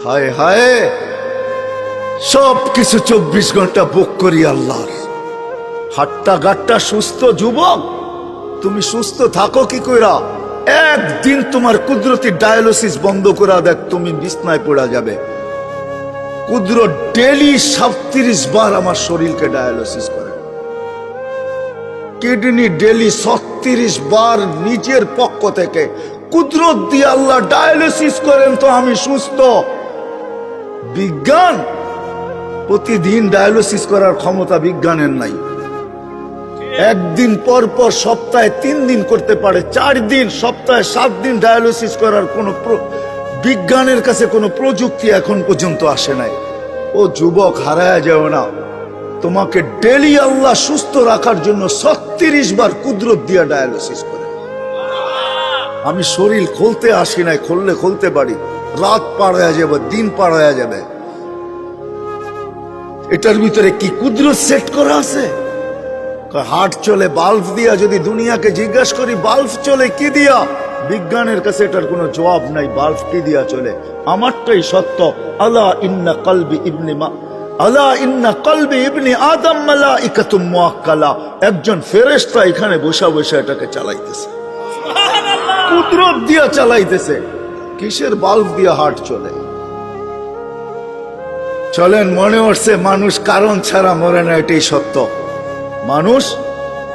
হায় হায়, সব কিছু 24 ঘন্টা বুক করি আল্লাহর। হাট্টা গাট্টা সুস্থ যুবক, তুমি সুস্থ থাকো কি কইরা? একদিন তোমার কুদরতি ডায়ালিসিস বন্ধ করা দেখ, তুমি বিছনায় পড়া যাবে। কুদরত ডেলি 37 বার আমার শরীরকে ডায়ালিসিস করে, কিডনি ডেলি 36 বার নিজের পক্ষ থেকে কুদরত দিয়ে আল্লাহ ডায়ালিসিস করেন, তো আমি সুস্থ। বিজ্ঞান প্রতিদিন ডায়ালিসিস করার ক্ষমতা বিজ্ঞানের নাই। একদিন পর পর সপ্তাহে 3 দিন করতে পারে, 4 দিন, সপ্তাহে 7 দিন ডায়ালিসিস করার কোনো বিজ্ঞানের কাছে কোনো প্রযুক্তি এখন পর্যন্ত আসে নাই। ও যুবক, হারায় যাও না, তোমাকে ডেলি আল্লাহ সুস্থ রাখার জন্য 36 বার কুদরত দিয়া ডায়ালিসিস করে। আমি শরীর খুলতে আসি নাই, খুললে খুলতে পারি, রাত পার হয়ে যাবে, দিন পার হয়ে যাবে। এটার ভিতরে কি কুদরত সেট করা আছে? হার্ট চলে বাল্ব দিয়া। যদি দুনিয়াকে জিজ্ঞাসা করি বাল্ব চলে কি দিয়া, বিজ্ঞানের কাছে এটার কোনো জবাব নাই। বাল্ব কি দিয়া চলে? আমারটাই সত্য। আলা ইন্না কলবি ইবনি আদম মালাইকাতুম মুআক্কালা। একজন ফেরেশতা এখানে বসা বসা এটাকে চালাইতেছে, কুদরত দিয়া চালাইতেছে। কিসের বাল্ব দিয়া হার্ট চলে? চলেন, মনে হচ্ছে মানুষ কারণ ছাড়া মরে না, এটাই সত্য। মানুষ,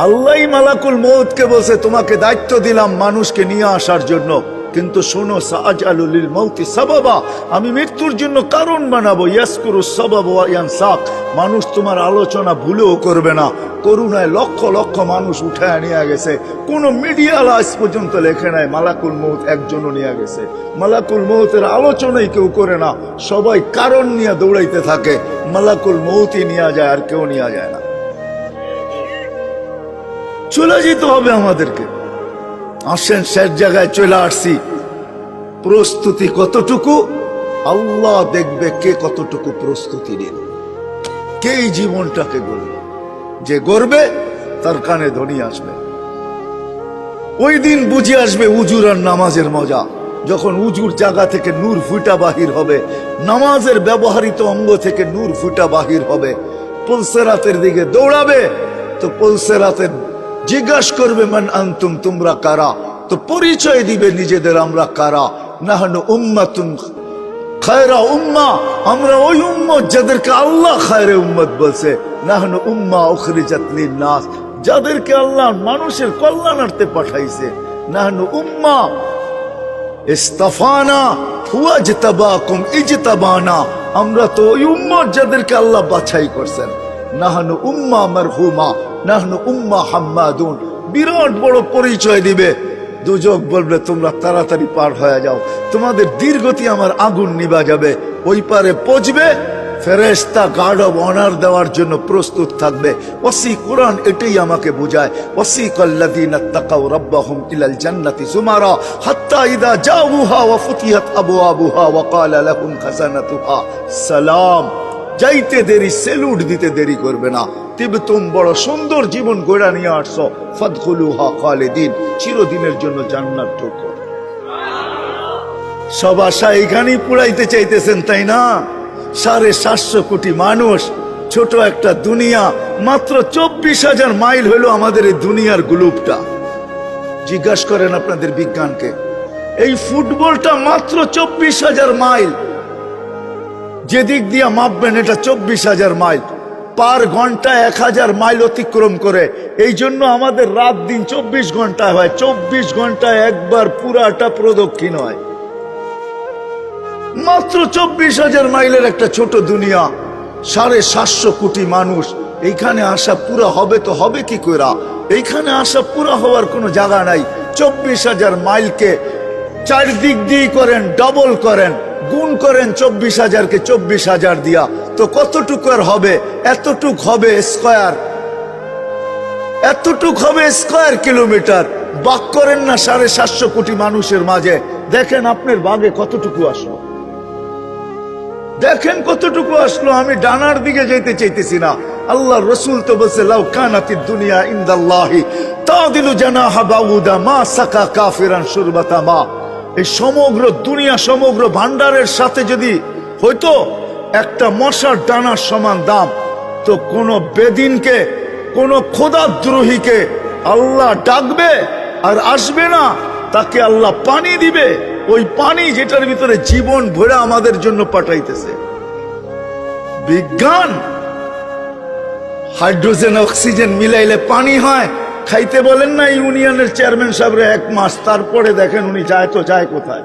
আল্লাহ মালাকুল মউতকে বলছে তোমাকে দায়িত্ব দিলাম মানুষকে নিয়ে আসার জন্য, কিন্তু শোনো, সাআজালু লিল মাউতি সাবাবা, আমি মৃত্যুর জন্য কারণ বানাবো। ইয়াসকুরু সাবাব ওয়া ইয়ানসাক, মানুষ তোমার আলোচনা ভুলেও করবে না। করুণায় লক্ষ লক্ষ মানুষ উঠায় নিয়ে গেছে, কোন মিডিয়া আজ পর্যন্ত লেখে নাই মালাকুল মউত একজনও নিয়ে গেছে। মালাকুল মউতের আলোচনাই কেউ করে না, সবাই কারণ নিয়ে দৌড়াইতে থাকে। মালাকুল মউতই নিয়ে যায়, আর কেউ নিয়ে যায় না। চলে যেতে হবে আমাদেরকে। আসেন, শেষ জায়গায় চলে আসছি। প্রস্তুতি কতটুকু আল্লাহ দেখবে, কে কতটুকু প্রস্তুতি নিল, কে এই জীবনটাকে গড়বে। যে গড়বে তার কানে ধ্বনি আসবে। ওই দিন বুঝে আসবে উজুর আর নামাজের মজা। যখন উজুর জায়গা থেকে নূর ফুটা বাহির হবে, নামাজের ব্যবহৃত অঙ্গ থেকে নূর ফুটা বাহির হবে, পুলসেরাতের দিকে দৌড়াবে, তো পুলসেরাতের জিজ্ঞাসা করবে মান আনতুম, তোমরা কারা? তো পরিচয় দিবে নিজেদের, আমরা কারা। নাহনু উম্মাতুন খায়রা উম্মাহ, আমরা ওই উম্মত যাদেরকে আল্লাহ খায়রে উম্মত বলছে। নাহনু উম্মাহ উখরিজাত লিন-নাস, যাদেরকে আল্লাহ মানুষের কল্যাণার্থে পাঠাইছে। নাহনু উম্মাহ ইসতাফানা হুয়া জিতাবাকুম ইজতাবানা, আমরা তো ওই উম্মত যাদেরকে আল্লাহ বাছাই করছেন। নাহনু উম্মাহ মারহুমা, নাহনু উম্মাহ হাম্মাদুন, বিরাট বড় পরিচয় দিবে। দুজক বলবে তোমরা তাড়াতাড়ি পার হয়ে যাও, তোমাদের দীর্ঘতি আমার আগুন নিভা যাবে। ওই পারে পৌঁছবে, ফেরেশতা গার্ড অব অনার দেওয়ার জন্য প্রস্তুত থাকবে। ওয়াসি কোরআন এটাই আমাকে বোঝায়। ওয়াসিকাল্লাযীনা তাকাউ রাব্বাহুম ইলাল জান্নাতি যুমারা হাত্তা ইযা জাউহা ওয়া ফুতিহাত আবওয়াবুহা ওয়া ক্বালা লাহুম খাযানাতুহা সালাম। যাইতে দেরি, সেলুট দিতে দেরি করবে না। তিবতুম, বড় সুন্দর জীবন গড়া নিয়ে আসছো। ফাদখুলুহা খালিদিন, চিরদিনের জন্য জান্নাত ঢুকো। সব আশা এখানেই পুরাইতে চাইতেছেন, তাই না? 750 কোটি মানুষ, ছোট একটা দুনিয়া, মাত্র 24,000 মাইল হলো আমাদের এই দুনিয়ার গ্লোবটা। জিজ্ঞাসা করেন আপনাদের বিজ্ঞানকে, এই ফুটবলটা মাত্র 24,000 মাইল। যেদিক দিয়ে মাপবেন এটা 24,000 মাইল। পার ঘন্টা 1000 মাইল অতিক্রম করে। এই জন্য আমাদের রাত দিন 24 ঘন্টা হয়। 24 ঘন্টায় একবার পুরাটা প্রদক্ষিণ হয়। মাত্র 24,000 মাইলের একটা ছোট দুনিয়া, 750 কোটি মানুষ। এইখানে আসা পুরা হবে তো হবে কি কইরা? এইখানে আসা পুরা হওয়ার কোনো জায়গা নাই। 24,000 মাইলকে 4 দিক দিয়ে করেন, ডবল করেন, গুণ করেন 24,000-কে 24,000 দিয়া, তো কতটুকু আর হবে? এতটুক হবে স্কয়ার, এতটুক হবে স্কয়ার কিলোমিটার। বাক করেন না 750 কোটি মানুষের মাঝে, দেখেন আপনার বাগে কতটুকু আসলো, দেখেন কতটুকু আসলো। আমি ডানার দিকে যেতে চাইতেছি না। আল্লাহ রসুল তো বলছে লাউ কানাতিদ দুনিয়া ইনদাল্লাহি তাদিলু জানাহা বাউদা মা সাকা কাফিরান শুরবাতা মা। এই সমগ্র দুনিয়া সমগ্র ভান্ডারের সাথে যদি হয়তো একটা মশার ডানার সমান দাম, তো কোন বেদিনকে কোন খোদাদ্রোহীকে আল্লাহ ডাকবে আর আসবে না, তাকে আল্লাহ পানি দিবে, ওই পানি যেটার ভিতরে জীবন ভরে আমাদের জন্য পাঠাইতেছে। বিজ্ঞান হাইড্রোজেন অক্সিজেন মিলাইলে পানি হয়, খাইতে বলেন না ইউনিয়নের চেয়ারম্যান সাহেবরে 1 মাস, তারপরে দেখেন উনি যায় তো যায় কোথায়।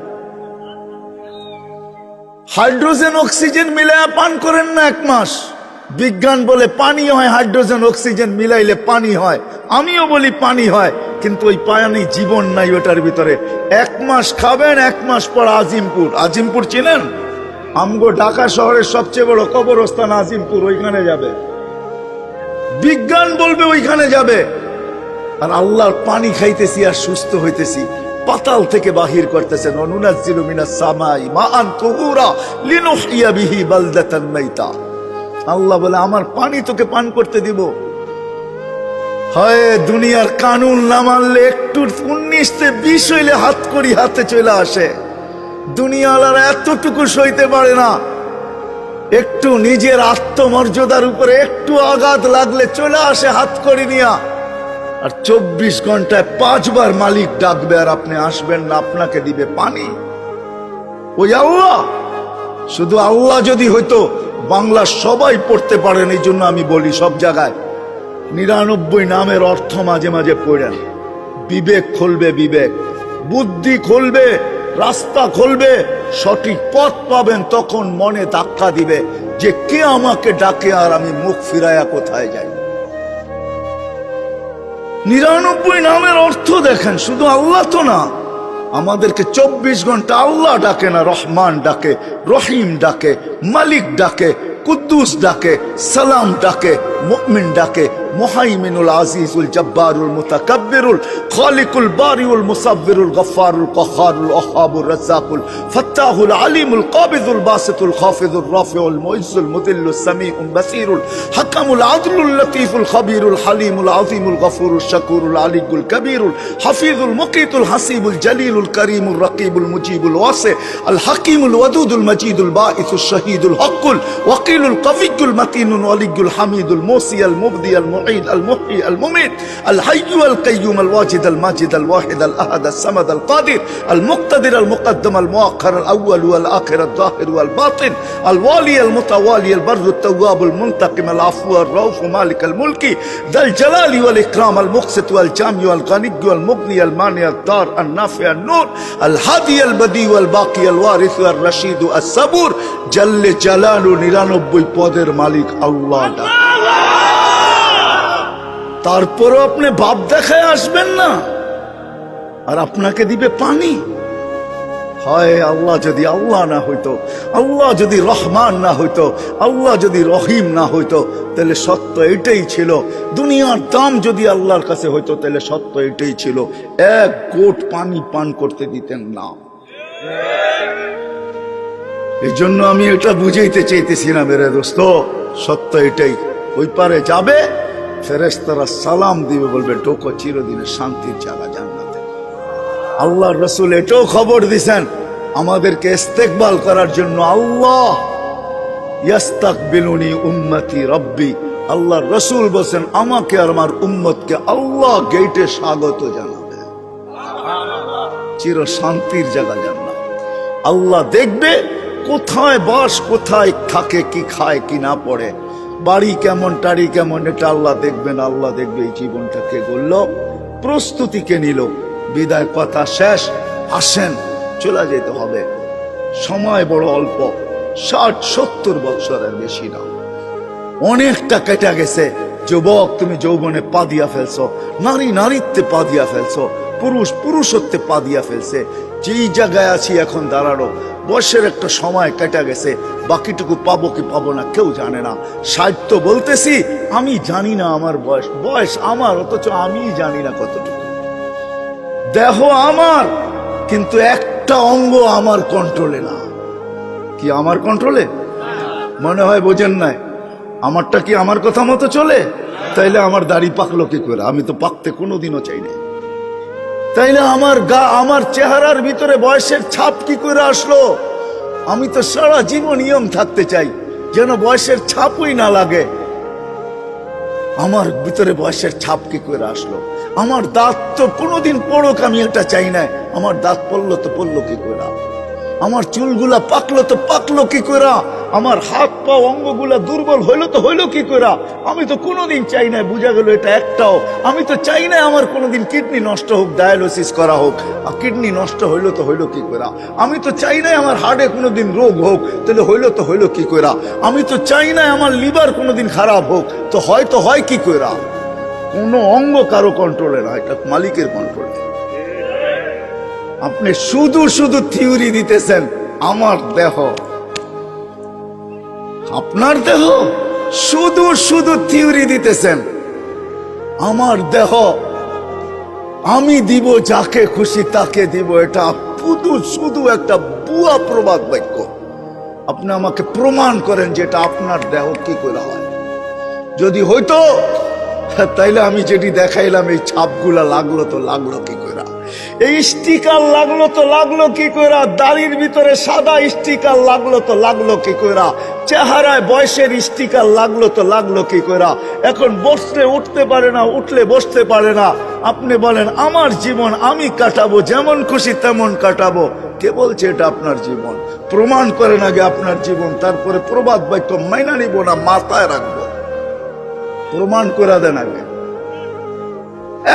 হাইড্রোজেন অক্সিজেন মিলাইয়া পান করেন না 1 মাস, বিজ্ঞান বলে পানি হয়, হাইড্রোজেন অক্সিজেন মিলাইলে পানি হয়, আমিও বলি পানি হয়, কিন্তু ওই পানি জীবন নাই ওটার ভিতরে। 1 মাস খাবেন, 1 মাস পর আজিমপুর, আজিমপুর চিনেন? আমগো ঢাকা শহরের সবচেয়ে বড় কবরস্থান আজিমপুর, ওইখানে যাবে, বিজ্ঞান বলবে ওইখানে যাবে, আর আল্লাহর পানি খাইতেছি আর সুস্থ হইতেছি, পাতাল থেকে বাহির করতেছেন। অনুনাজ্জিলু মিনাস সামাই মাআন তুহুরা লিনুহইয়া বিহি বালদাতান মাইতা। আল্লাহ বলে আমার পানি তোকে পান করতে দিব। হয় দুনিয়ার কানুন না মানলে একটু 19-20 হইলে হাত করি হাতে চলে আসে। দুনিয়াওয়ালারা এতটুকু সইতে পারে না, একটু নিজের আত্মমর্যাদার উপরে একটু আঘাত লাগলে চলে আসে হাত করি নিয়া। আর 24 ঘন্টায় 5 বার মালিক ডাকবে আর আপনি আসবেন না, আপনাকে দিবে পানি। ওই আল্লাহ, শুধু আল্লাহ যদি হইতো বাংলা সবাই পড়তে পারেন, এই জন্য আমি বলি সব জায়গায় 99 নামের অর্থ মাঝে মাঝে পড়েন, বিবেক খুলবে, বিবেক বুদ্ধি খুলবে, রাস্তা খুলবে, সঠিক পথ পাবেন। তখন মনে ধাক্কা দিবে যে কে আমাকে ডাকে আর আমি মুখ ফিরাইয়া কোথায় যাই। 99 নামের অর্থ দেখেন, শুধু আল্লাহ তো না, আমাদেরকে 24 ঘন্টা আল্লাহ ডাকে না, রহমান ডাকে, রহিম ডাকে, মালিক ডাকে, কুদ্দুস ডাকে, সালাম ডাকে, মুমিন ডাকে, মুহাইমিনুল আজিজুল জব্বারুল মুতাকাব্বিরুল খালিকুল বারিউল মুসাব্বিরুল গফফারুল কহারুল ওহাবুর রাজ্জাকুল ফাত্তাহুল আলিমুল কাবিদুল বাসিতুল খাফিজুর রাফিউল মুইজ্জুল মুদিল্লুস সামিউল বাসিরুল হাকামুল আদলুল লতীফুল খবীরুল হালিমুল আযীমুল গফুরুল শাকুরুল আলিকুল কবীরুল হাফিজুল মুকিতুল হাসিবুল জলিলুল করিমুল রকিবুল মুজিবুল ওয়াসি আল হাকিমুল ওয়াদুদুল মজিদুল বাঈসুল শহীদুল হকুল ওয়াকিলুল কবিয়ুল মতিনুল ওয়ালিয়ুল হামিদুল মুসি আল মুবদি আল المعيد المحيي المميت الحي القيوم الواجد الماجد الواحد الأحد الصمد القادر المقتدر المقدم المؤخر الأول والآخر الظاهر والباطن الوالي المتوالي البر التواب المنتقم العفو الرؤوف مالك الملك ذا الجلال والإكرام المقسط والجامع والغني والمغني المانع الضار النافع النور الهادي البديع والباقي الوارث الرشيد الصبور جل جلاله 99 পদের মালিক আল্লাহ। তারপরও আপনি ভাব দেখায় আসবেন না আর আপনাকে দিবে পানি। হয় আল্লাহ যদি আল্লাহ না হইতো, আল্লাহ যদি রহমান না হইতো, আল্লাহ যদি রহিম না হইতো, তাহলে সত্য এটাই ছিল। দুনিয়ার দাম যদি আল্লাহর কাছে হইতো, তাহলে সত্য এটাই ছিল, 1 ঘোট পানি পান করতে দিতেন না। এই জন্য আমি এটা বুঝাইতে চাইতেছি না মেরে দোস্ত, সত্য এটাই। ওই পারে যাবে, ফেরেশতারা সালাম দিবে, বলবে ঢোকো চিরদিনের শান্তির জায়গা জান্নাতে। আল্লাহর রাসূল এটাও খবর দিয়েছেন আমাদেরকে ইস্তেকবাল করার জন্য, আল্লাহ ইয়াস্তাকবিলুনি উম্মতি রব্বি। আল্লাহর রাসূল বলেন আমাকে আর আমার উম্মতকে আল্লাহ গেটে স্বাগত জানাবে, চির শান্তির জায়গা জান্নাত। আল্লাহ দেখবে কোথায় বাস, কোথায় থাকে, কি খায় কি না পড়ে, বাড়ি কেমন, টাড়ি কেমন, এটা আল্লাহ দেখবেন। আল্লাহ দেখবে এই জীবনটা কে গড়ল, প্রস্তুতি কে নিল। বিদায় কথা শেষ, আসেন চলে যেতে হবে। সময় বড় অল্প, 60-70 বছরের বেশি না, অনেকটা কেটে গেছে। যুবক তুমি যৌবনে পা দিয়া ফেলছো, নারী নারীত্বে পা দিয়া ফেলছো, পুরুষ পুরুষত্বে পা দিয়া ফেলছে। যেই জায়গায় আছি এখন দাঁড়ানো, বয়সের একটা সময় কেটে গেছে, বাকিটুকু পাবো কি পাবো না কেউ জানে না। 60 তো বলতেছি, আমি জানি না আমার বয়স, বয়স আমার, অথচ আমি জানি না কতটুকু। দেহ আমার, কিন্তু একটা অঙ্গ আমার কন্ট্রোলে না। কি আমার কন্ট্রোলে? মনে হয় বোঝেন নাই। আমারটা কি আমার কথা মতো চলে? তাইলে আমার দাড়ি পাকলো কি করে? আমি তো পাকতে কোনোদিনও চাই না। তাইলে আমার চেহারার ভিতরে বয়সের ছাপ কি করে আসলো? আমি তো সারা জীবন নিয়ম থাকতে চাই, যেন বয়সের ছাপই না লাগে। আমার ভিতরে বয়সের ছাপ কি করে আসলো? আমার দাঁত তো কোনোদিন পড়ুক, আমি এটা চাই না। আমার দাঁত পড়লো তো পড়লো কি করে? আমার চুলগুলা পাকলো তো পাকলো কি করে? আমার হাত পা অঙ্গগুলা দুর্বল হইলো তো হইলো কি করে? আমি তো কোনোদিন চাই না, বুঝা গেল এটা একটাও। আমি তো চাই না আমার কোনোদিন কিডনি নষ্ট হোক, ডায়ালিসিস করা হোক। আর কিডনি নষ্ট হইলো তো হইলো কি করে? আমি তো চাই না আমার হার্টে কোনোদিন রোগ হোক, তাহলে হইলো তো হইলো কি করে? আমি তো চাই না আমার লিভার কোনোদিন খারাপ হোক, তো হয় কি করে? কোনো অঙ্গ কারো কন্ট্রোলে না, এটা মালিকের কন্ট্রোলে। আপনি শুধু শুধু থিওরি দিতেছেন, আমার দেহ আপনার দেহ, শুধু শুধু থিওরি দিতেছেন। আমার দেহ আমি দিব, যাকে খুশি তাকে দিব, এটা শুধু শুধু একটা বুয়া প্রবাদ বাক্য। আপনি আমাকে প্রমাণ করেন যে এটা আপনার দেহ কি করে হয়। যদি হইতো তাইলে আমি যেটি দেখাইলাম, এই ছাপগুলা লাগলো তো লাগলো কি করে? এই স্টিকার লাগলো তো লাগলো কি করে? দাড়ির ভিতরে সাদা স্টিকার লাগলো তো লাগলো কি করে? চেহারায় বয়সের স্টিকার লাগলো তো লাগলো কি করে? এখন বসলে উঠতে পারে না, উঠলে বসতে পারে না। আপনি বলেন আমার জীবন আমি কাটাবো, যেমন খুশি তেমন কাটাবো। কে বলছে এটা আপনার জীবন? প্রমাণ করেন আগে আপনার জীবন, তারপরে প্রবাদ বাক্য মাইনা নিব না, মাথায় রাখবো। প্রমাণ করে দেন আগে।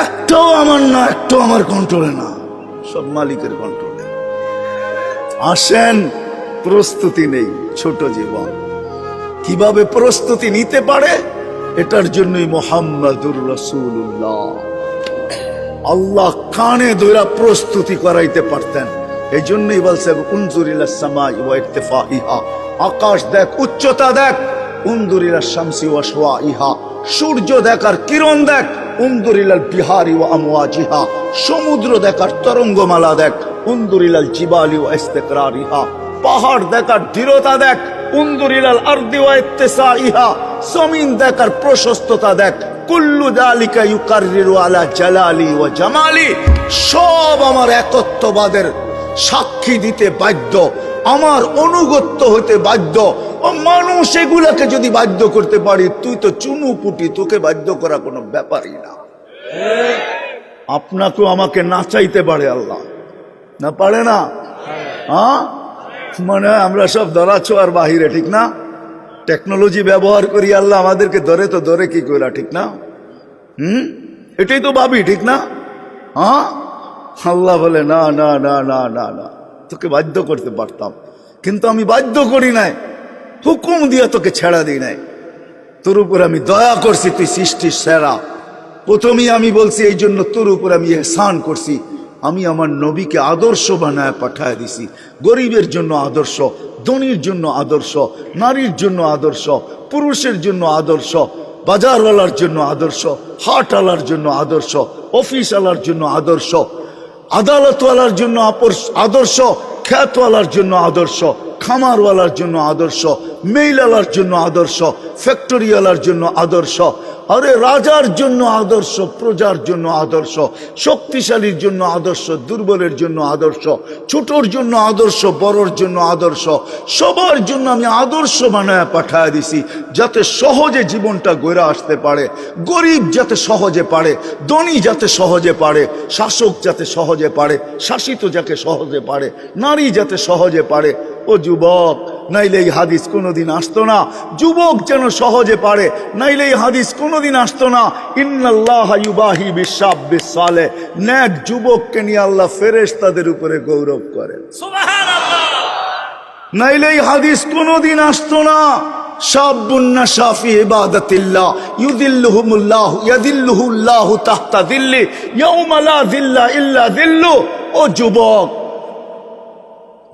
একটাও আমার না, একটাও আমার কন্ট্রোলে না, সব মালিকের কন্ট্রোলে। আসেন, প্রস্তুতি নেই, ছোট জীবন কিভাবে প্রস্তুতি নিতে পারে এটার জন্যই মুহাম্মাদুর রাসূলুল্লাহ আল্লাহ কানে ধরে প্রস্তুতি করাইতে পারতেন। এই জন্যই বলছে উনজুর ইলাস সামাই ওয়া ইরতিফাইহা, আকাশ দেখ, উচ্চতা দেখ। উনজুর ইলাস শামসি ওয়া শাওয়াইহা, সূর্য দেখার কিরণ দেখ। উনজুর ইলাল বিহারি ওয়া আমওয়াজিহা, সমুদ্র দেখার তরঙ্গমালা দেখ। উনজুর ইলাল জিবালি ওয়া ইস্তিকরারিহা, পাহাড় দেখার দৃঢ়তা দেখ। উনজুর ইলাল আরদি ওয়া ইত্তিসাইহা, জমিন দেখার প্রশস্ততা দেখ। কুল্লু যালিকা ইউকাররিরু আলা জালালি ওয়া জামালি, সব আমার একত্ববাদের সাক্ষী দিতে বাধ্য, আমার অনুগত্য হতে বাধ্য। ও মানুষ এগুলাকে যদি বাধ্য করতে পারি, তুই তো চুনু পুটি, তোকে বাধ্য করা কোনো ব্যাপারই না। আপনাকেও আমাকে নাচাইতে পারে আল্লাহ, না পারে না? হ্যাঁ, মানে আমরা সব ধরাছোঁয়ার বাহিরে, ঠিক না? টেকনোলজি ব্যবহার করি, আল্লাহ আমাদেরকে ধরে তো ধরে কি করে, ঠিক না? এটাই তো ভাবি, ঠিক না? হ্যাঁ, আল্লাহ বলে না না না না না না, তোকে বাধ্য করতে পারতাম, কিন্তু আমি বাধ্য করি নাই, হুকুম দিয়ে তোকে ছেড়া দিই নাই। তোর উপর আমি দয়া করছি, তুই সৃষ্টির সেরা। প্রথমেই আমি বলছি এই জন্য তোর উপর আমি ইহসান করছি। আমি আমার নবীকে আদর্শ বানায় পাঠায় দিছি। গরিবের জন্য আদর্শ, ধনীর জন্য আদর্শ, নারীর জন্য আদর্শ, পুরুষের জন্য আদর্শ, বাজারওয়ালার জন্য আদর্শ, হাটওয়ালার জন্য আদর্শ, অফিসওয়ালার জন্য আদর্শ, আদালতওয়ালার জন্য আদর্শ, খ্যাতওয়ালার জন্য আদর্শ, খামারওয়ালার জন্য আদর্শ, মেইলালার জন্য আদর্শ, ফ্যাক্টরিওয়ালার জন্য আদর্শ, আরে রাজার জন্য আদর্শ, প্রজার জন্য আদর্শ, শক্তিশালীর জন্য আদর্শ, দুর্বলের জন্য আদর্শ, ছোটর জন্য আদর্শ, বড়র জন্য আদর্শ, সবার জন্য আমি আদর্শ বানায় পাঠায় দিছি, যাতে সহজে জীবনটা গড়ে আসতে পারে। গরিব যাতে সহজে পারে, ধনী যাতে সহজে পারে, শাসক যাতে সহজে পারে, শাসিত যাকে সহজে পারে, নারী যাতে সহজে পারে। ও যুবক, নাইলে এই হাদিস কোনোদিন আসতো না। যুবক যেন সহজে পারে, নাইলে এই হাদিস কোনোদিন আসতো না। ইন্নাল্লাহা ইউবাহি বিশাব্বিস সালেহ, নেক যুবককে নিয়ে আল্লাহ ফেরেশতাদের উপরে গৌরব করেন, সুবহানাল্লাহ। নাইলে এই হাদিস কোনোদিন আসতো না। শাবুন নাশা ফি ইবাদাতিল্লাহ ইউদিল্লুহুমুল্লাহ ইয়াদিল্লুহুল্লাহু তাহতা দিল্লি ইয়াউমা লা দিল্লা ইল্লা দিল্লু। ও যুবক,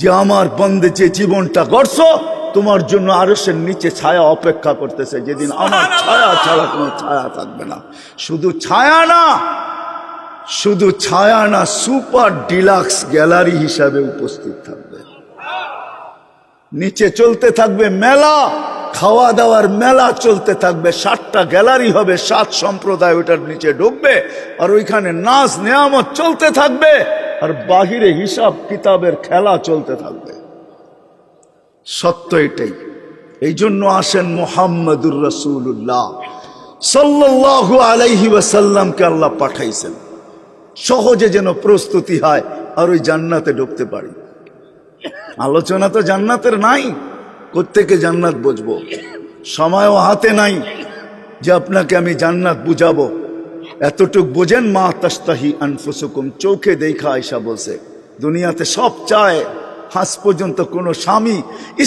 যে আমার বন্দে যে জীবনটা গড়ছো, তোমার জন্য আরশের নিচে ছায়া অপেক্ষা করতেছে, যেদিন আমার ছায়া ছাড়া কোনো ছায়া থাকবে না। শুধু ছায়া না, শুধু ছায়া না, সুপার ডিলাক্স গ্যালারি হিসাবে উপস্থিত থাকবে। নিচে চলতে থাকবে মেলা, খাওয়া দাওয়ার মেলা চলতে থাকবে, 7টা গ্যালারি হবে, 7 সম্প্রদায় ওটার নিচে ঢুকবে, আর ওইখানে নাচ নেয়ামত চলতে থাকবে, আর বাহিরে হিসাব কিতাবের খেলা চলতে থাকবে। সত্য এটাই। এই জন্য আসেন মুহাম্মদুর রাসূলুল্লাহ সাল্লাল্লাহু আলাইহি ওয়াসাল্লামকে আল্লাহ পাঠাইছেন, সহজে যেন প্রস্তুতি হয় আর ওই জান্নাতে ঢুকতে পারি। আলোচনা তো জান্নাতের নাই, কোত্থেকে জান্নাত বুঝবো? সময়ও হাতে নাই যে আপনাকে আমি জান্নাত বুঝাবো। এতটুক বোঝেন, মা তাস্তাহি আনফুসুকুম, চোখে দেখা আয়েশা বলছে দুনিয়াতে সব চায়, আজ পর্যন্ত কোনো স্বামী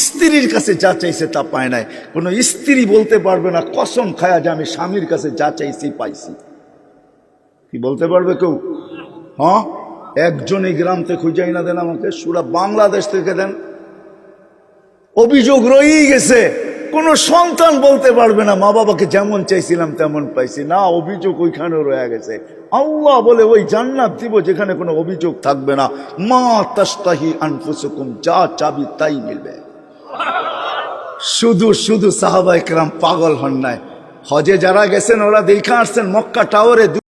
স্ত্রীর কাছে যা চাইছে তা পায় নাই। কোনো স্ত্রী বলতে পারবে না কসম খায়া যে আমি স্বামীর কাছে যা চাইছি পাইছি। কি বলতে পারবে কেউ? হ্যাঁ, একজনই গ্রাম থেকে খুঁজাই না দেন আমাকে, সুরা বাংলাদেশ থেকে দেন। অভিযোগ রয়েই গেছে, কোন সন্তান বলতে পারবে না মা বাবাকে যেমন চাইছিলাম তেমন পাইছি না, অভিযোগ ওইখানে রয়ে গেছে। আল্লাহ বলে ওই জান্নাত দিব যেখানে কোনো অভিযোগ থাকবে না। মা তাস্তাহি আনফুসুকুম, যা চাবি তাই মিলবে। শুধু শুধু সাহাবায়ে কেরাম পাগল হন নাই। হজে যারা গেছেন ওরা দেখা আসছেন মক্কা টাওয়ারে